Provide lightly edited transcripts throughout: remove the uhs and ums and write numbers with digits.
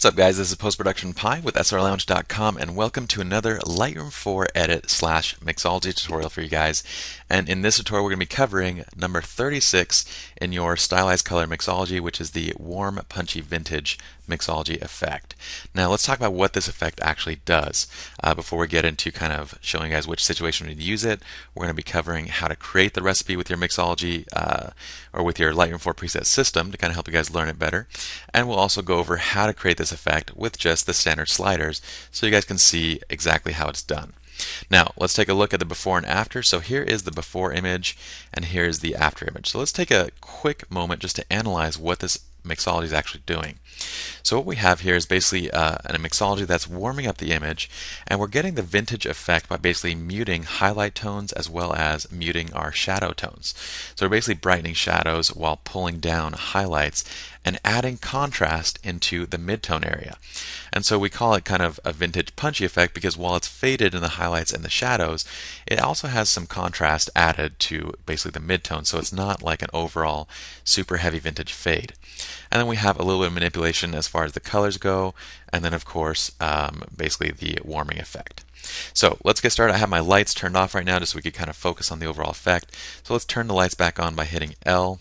What's up, guys? This is Post-Production Pi with srlounge.com, and welcome to another Lightroom 4 edit / Mixology tutorial for you guys. And in this tutorial, we're going to be covering number 36 in your Stylized Color Mixology, which is the Warm Punchy Vintage Mixology effect. Now, let's talk about what this effect actually does. Before we get into kind of showing you guys which situation we need to use it, we're going to be covering how to create the recipe with your Mixology or with your Lightroom 4 Preset System to kind of help you guys learn it better. And we'll also go over how to create this effect with just the standard sliders so you guys can see exactly how it's done. Now, let's take a look at the before and after. So here is the before image and here's the after image. So let's take a quick moment just to analyze what this Mixology is actually doing. So what we have here is basically a Mixology that's warming up the image, and we're getting the vintage effect by basically muting highlight tones as well as muting our shadow tones. So we're basically brightening shadows while pulling down highlights and adding contrast into the midtone area. And so we call it kind of a vintage punchy effect because while it's faded in the highlights and the shadows, it also has some contrast added to basically the midtone, so it's not like an overall super heavy vintage fade. And then we have a little bit of manipulation as far as the colors go, and then of course basically the warming effect. So let's get started. I have my lights turned off right now just so we can kind of focus on the overall effect. So let's turn the lights back on by hitting L.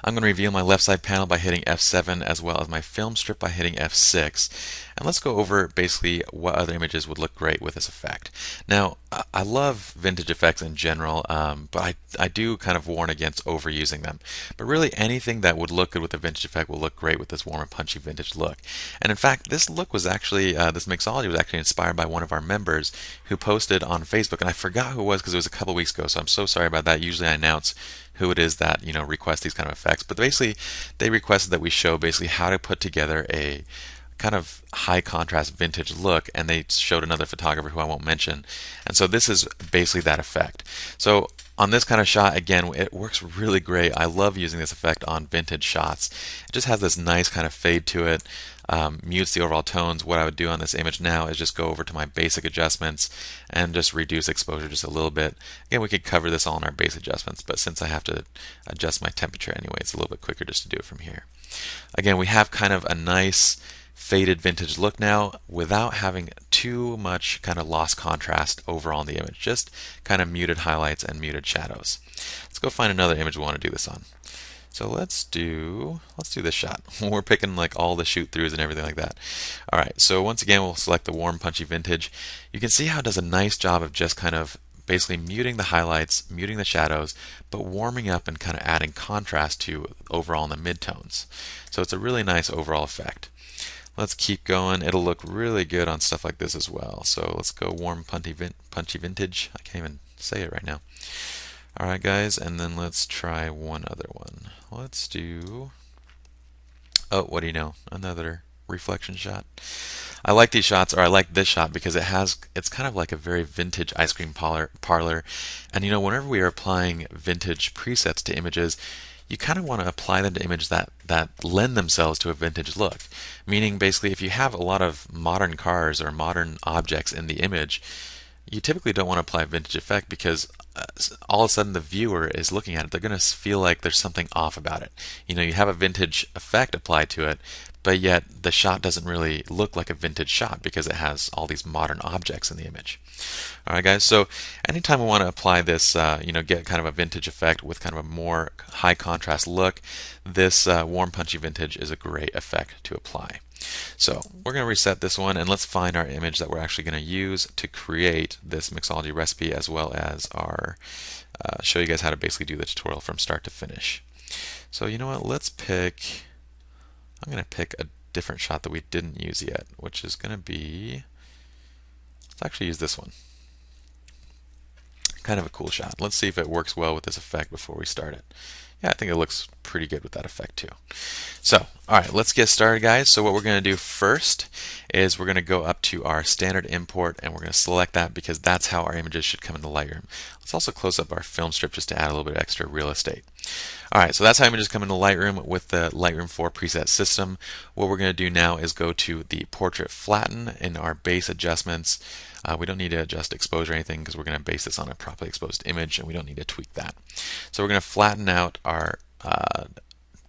I'm going to reveal my left side panel by hitting F7 as well as my film strip by hitting F6. And let's go over basically what other images would look great with this effect. Now, I love vintage effects in general, but I do kind of warn against overusing them. But really anything that would look good with a vintage effect will look great with this warm and punchy vintage look. And in fact, this look was actually, this mixology was actually inspired by one of our members who posted on Facebook. And I forgot who it was because it was a couple weeks ago, so I'm so sorry about that. Usually I announce who it is that request these kind of effects, but basically they requested that we show basically how to put together a kind of high contrast vintage look, and they showed another photographer who I won't mention, and so this is basically that effect. So on this kind of shot, again, it works really great. I love using this effect on vintage shots. It just has this nice kind of fade to it, mutes the overall tones. What I would do on this image now is just go over to my basic adjustments and just reduce exposure just a little bit. Again, we could cover this all in our base adjustments, but since I have to adjust my temperature anyway, it's a little bit quicker just to do it from here. Again, we have kind of a nice faded vintage look now without having too much kind of lost contrast overall in the image, just kind of muted highlights and muted shadows. Let's go find another image we want to do this on. So let's do this shot. We're picking like all the shoot throughs and everything like that. Alright, so once again we'll select the warm punchy vintage. You can see how it does a nice job of just kind of basically muting the highlights, muting the shadows, but warming up and kind of adding contrast to overall in the midtones. So it's a really nice overall effect. Let's keep going. It'll look really good on stuff like this as well. So let's go warm punchy vintage. I can't even say it right now. Alright guys, and then let's try one other one. Let's do, oh, what do you know, another reflection shot. I like these shots, or I like this shot because it's kind of like a very vintage ice cream parlor. And whenever we are applying vintage presets to images, you kind of want to apply them to images that lend themselves to a vintage look. Meaning basically if you have a lot of modern cars or modern objects in the image, you typically don't want to apply a vintage effect because all of a sudden the viewer is looking at it. They're going to feel like there's something off about it. You have a vintage effect applied to it, but yet the shot doesn't really look like a vintage shot because it has all these modern objects in the image. Alright guys, so anytime we want to apply this, get kind of a vintage effect with kind of a more high contrast look, this warm punchy vintage is a great effect to apply. So we're going to reset this one and let's find our image that we're actually going to use to create this Mixology recipe, as well as our show you guys how to basically do the tutorial from start to finish. So you know what, I'm going to pick a different shot that we didn't use yet, which is going to be, let's actually use this one. Kind of a cool shot. Let's see if it works well with this effect before we start it. Yeah, I think it looks pretty good with that effect too. So, alright, let's get started guys. So what we're going to do first is we're going to go up to our standard import and we're going to select that because that's how our images should come into Lightroom. Let's also close up our film strip just to add a little bit of extra real estate. Alright, so that's how images come into Lightroom with the Lightroom 4 Preset System. What we're going to do now is go to the Portrait Flatten in our base adjustments. We don't need to adjust exposure or anything because we're going to base this on a properly exposed image and we don't need to tweak that. So we're going to flatten out our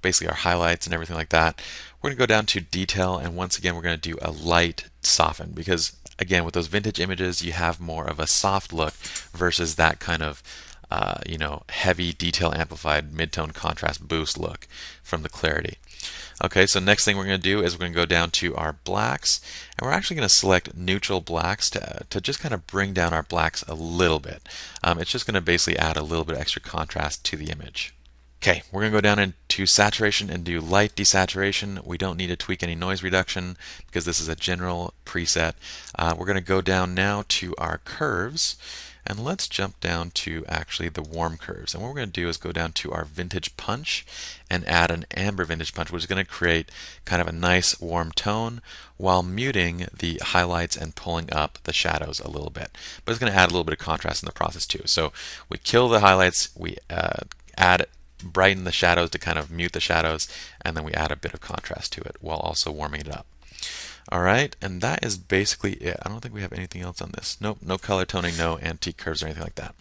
basically our highlights and everything like that. We're going to go down to detail, and once again we're going to do a light soften, because again, with those vintage images you have more of a soft look versus that kind of heavy detail amplified mid-tone contrast boost look from the clarity. Okay, so next thing we're going to do is we're going to go down to our blacks, and we're actually going to select neutral blacks to just kind of bring down our blacks a little bit. It's just going to basically add a little bit extra contrast to the image. Okay, we're going to go down into saturation and do light desaturation. We don't need to tweak any noise reduction because this is a general preset. We're going to go down now to our curves, and let's jump down to actually the warm curves. And what we're going to do is go down to our vintage punch and add an amber vintage punch, which is going to create kind of a nice warm tone while muting the highlights and pulling up the shadows a little bit. But it's going to add a little bit of contrast in the process too. So we kill the highlights, we brighten the shadows to kind of mute the shadows, and then we add a bit of contrast to it while also warming it up. Alright, and that is basically it. I don't think we have anything else on this. Nope, no color toning, no antique curves or anything like that.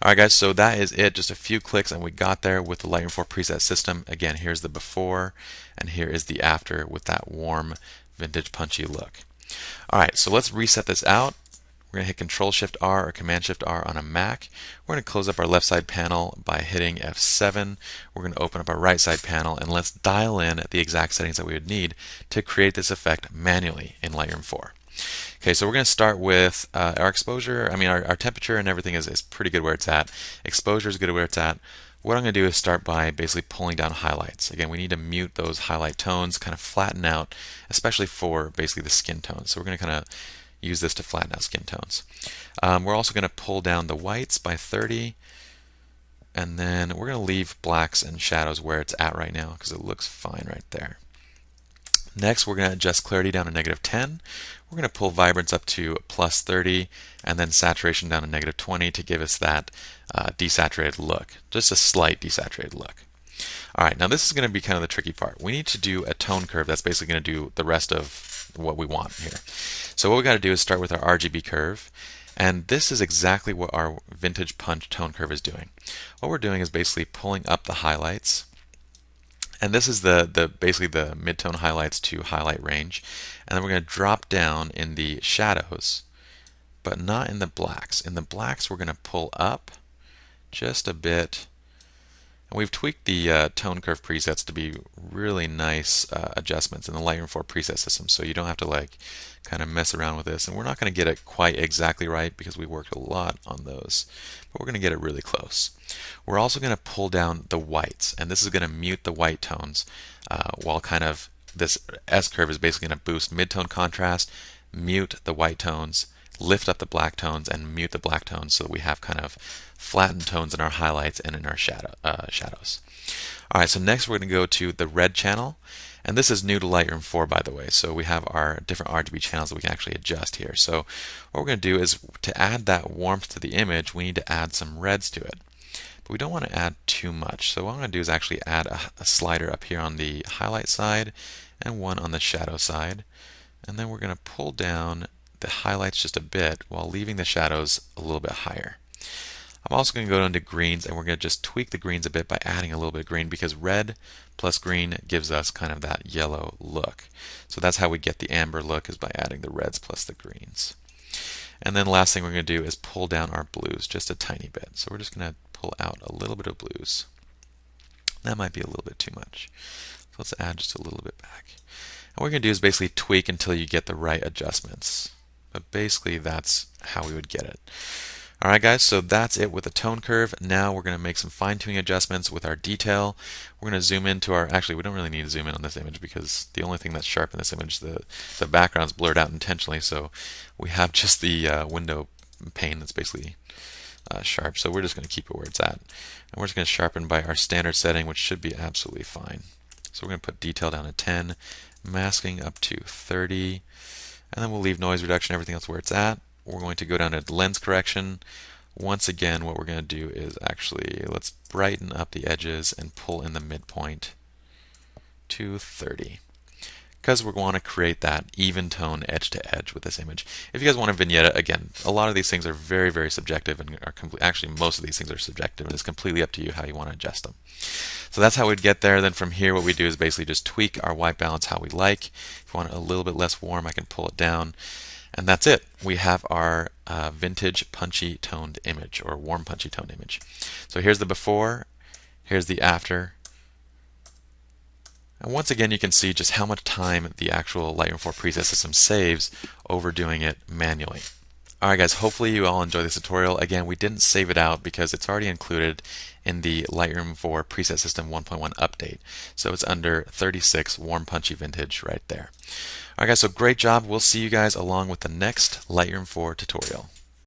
Alright guys, so that is it. Just a few clicks and we got there with the Lightroom 4 Preset System. Again, here's the before and here is the after with that warm vintage punchy look. Alright, so let's reset this out. We're going to hit Control-Shift-R or Command-Shift-R on a Mac. We're going to close up our left side panel by hitting F7. We're going to open up our right side panel, and let's dial in the exact settings that we would need to create this effect manually in Lightroom 4. Okay, so we're going to start with our exposure. I mean, our temperature and everything is pretty good where it's at. Exposure is good where it's at. What I'm going to do is start by basically pulling down highlights. Again, we need to mute those highlight tones, kind of flatten out, especially for basically the skin tones. So we're going to kind of use this to flatten out skin tones. We're also going to pull down the whites by 30, and then we're going to leave blacks and shadows where it's at right now because it looks fine right there. Next, we're going to adjust clarity down to -10. We're going to pull vibrance up to +30, and then saturation down to -20 to give us that desaturated look, just a slight desaturated look. Alright, now this is going to be kind of the tricky part. We need to do a tone curve that's basically going to do the rest of what we want here. So what we got to do is start with our RGB curve, and this is exactly what our vintage punch tone curve is doing. What we're doing is basically pulling up the highlights, and this is basically the mid-tone highlights to highlight range, and then we're going to drop down in the shadows, but not in the blacks. In the blacks we're going to pull up just a bit. And we've tweaked the tone curve presets to be really nice adjustments in the Lightroom 4 preset system, so you don't have to like kind of mess around with this. And we're not going to get it quite exactly right because we worked a lot on those, but we're going to get it really close. We're also going to pull down the whites, and this is going to mute the white tones while kind of this S curve is basically going to boost mid-tone contrast, mute the white tones, lift up the black tones, and mute the black tones so that we have kind of flattened tones in our highlights and in our shadows. Alright, so next we're going to go to the red channel, and this is new to Lightroom 4 by the way, so we have our different RGB channels that we can actually adjust here. So what we're going to do is to add that warmth to the image, we need to add some reds to it. But we don't want to add too much, so what I'm going to do is actually add a slider up here on the highlight side and one on the shadow side, and then we're going to pull down the highlights just a bit while leaving the shadows a little bit higher. I'm also going to go down to greens, and we're going to just tweak the greens a bit by adding a little bit of green, because red plus green gives us kind of that yellow look. So that's how we get the amber look, is by adding the reds plus the greens. And then last thing we're going to do is pull down our blues just a tiny bit. So we're just going to pull out a little bit of blues. That might be a little bit too much. So let's add just a little bit back. And what we're going to do is basically tweak until you get the right adjustments. But basically that's how we would get it. Alright guys, so that's it with the tone curve. Now we're going to make some fine-tuning adjustments with our detail. We're going to zoom into our, actually we don't really need to zoom in on this image because the only thing that's sharp in this image, the background's blurred out intentionally, so we have just the window pane that's basically sharp. So we're just going to keep it where it's at. And we're just going to sharpen by our standard setting, which should be absolutely fine. So we're going to put detail down to 10, masking up to 30, and then we'll leave noise reduction, everything else where it's at. We're going to go down to lens correction. Once again, what we're going to do is actually, let's brighten up the edges and pull in the midpoint to 30. because we want to create that even tone edge to edge with this image. If you guys want a vignette, again, a lot of these things are very, very subjective and are actually most of these things are subjective, and it's completely up to you how you want to adjust them. So that's how we'd get there. Then from here, what we do is basically just tweak our white balance how we like. If you want it a little bit less warm, I can pull it down. And that's it. We have our vintage punchy toned image, or warm punchy toned image. So here's the before, here's the after. And once again, you can see just how much time the actual Lightroom 4 preset system saves over doing it manually. Alright guys, hopefully you all enjoyed this tutorial. Again, we didn't save it out because it's already included in the Lightroom 4 Preset System 1.1 update. So it's under 36 Warm Punchy Vintage right there. Alright guys, so great job. We'll see you guys along with the next Lightroom 4 tutorial.